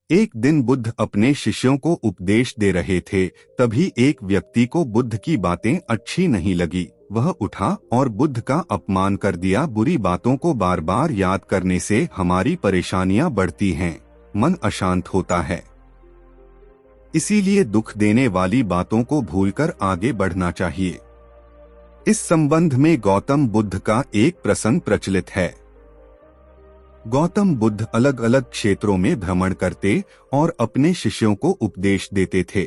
एक दिन बुद्ध अपने शिष्यों को उपदेश दे रहे थे। तभी एक व्यक्ति को बुद्ध की बातें अच्छी नहीं लगी। वह उठा और बुद्ध का अपमान कर दिया। बुरी बातों को बार बार याद करने से हमारी परेशानियां बढ़ती हैं, मन अशांत होता है। इसीलिए दुख देने वाली बातों को भूलकर आगे बढ़ना चाहिए। इस संबंध में गौतम बुद्ध का एक प्रसंग प्रचलित है। गौतम बुद्ध अलग अलग क्षेत्रों में भ्रमण करते और अपने शिष्यों को उपदेश देते थे।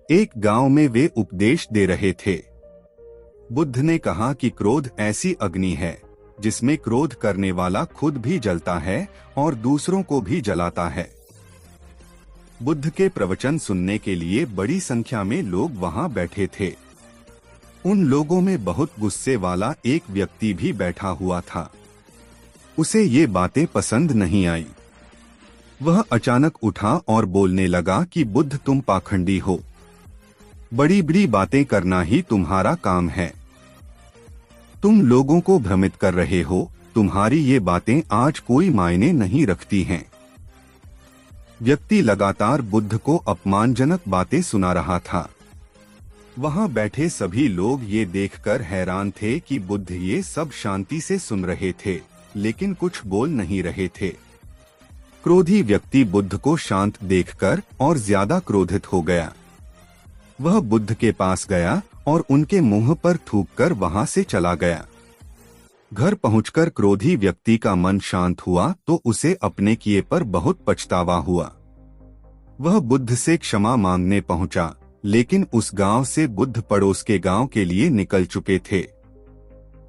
एक गांव में वे उपदेश दे रहे थे। बुद्ध ने कहा कि क्रोध ऐसी अग्नि है जिसमें क्रोध करने वाला खुद भी जलता है और दूसरों को भी जलाता है। बुद्ध के प्रवचन सुनने के लिए बड़ी संख्या में लोग वहां बैठे थे। उन लोगों में बहुत गुस्से वाला एक व्यक्ति भी बैठा हुआ था। उसे ये बातें पसंद नहीं आई। वह अचानक उठा और बोलने लगा कि बुद्ध, तुम पाखंडी हो। बड़ी बड़ी बातें करना ही तुम्हारा काम है। तुम लोगों को भ्रमित कर रहे हो। तुम्हारी ये बातें आज कोई मायने नहीं रखती हैं। व्यक्ति लगातार बुद्ध को अपमानजनक बातें सुना रहा था। वहां बैठे सभी लोग ये देखकर हैरान थे कि बुद्ध ये सब शांति से सुन रहे थे, लेकिन कुछ बोल नहीं रहे थे। क्रोधी व्यक्ति बुद्ध को शांत देखकर और ज्यादा क्रोधित हो गया। वह बुद्ध के पास गया और उनके मुंह पर थूककर वहां से चला गया। घर पहुंचकर क्रोधी व्यक्ति का मन शांत हुआ तो उसे अपने किए पर बहुत पछतावा हुआ। वह बुद्ध से क्षमा मांगने पहुंचा, लेकिन उस गांव से बुद्ध पड़ोस के गांव के लिए निकल चुके थे।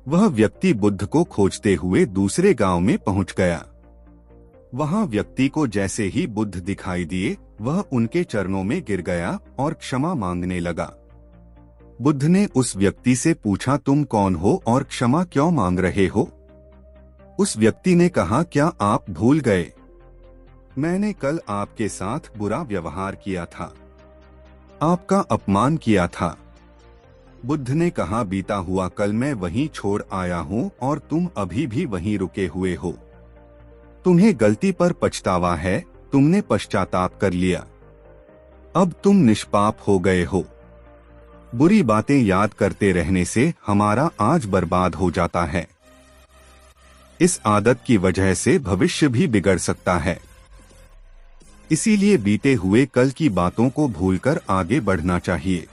वह व्यक्ति बुद्ध को खोजते हुए दूसरे गांव में पहुंच गया। वहां व्यक्ति को जैसे ही बुद्ध दिखाई दिए, वह उनके चरणों में गिर गया और क्षमा मांगने लगा। बुद्ध ने उस व्यक्ति से पूछा, तुम कौन हो और क्षमा क्यों मांग रहे हो? उस व्यक्ति ने कहा, क्या आप भूल गए? मैंने कल आपके साथ बुरा व्यवहार किया था, आपका अपमान किया था। बुद्ध ने कहा, बीता हुआ कल मैं वहीं छोड़ आया हूँ और तुम अभी भी वहीं रुके हुए हो। तुम्हें गलती पर पछतावा है, तुमने पश्चाताप कर लिया। अब तुम निष्पाप हो गए हो। बुरी बातें याद करते रहने से हमारा आज बर्बाद हो जाता है। इस आदत की वजह से भविष्य भी बिगड़ सकता है। इसीलिए बीते हुए कल की बातों को भूलकर आगे बढ़ना चाहिए।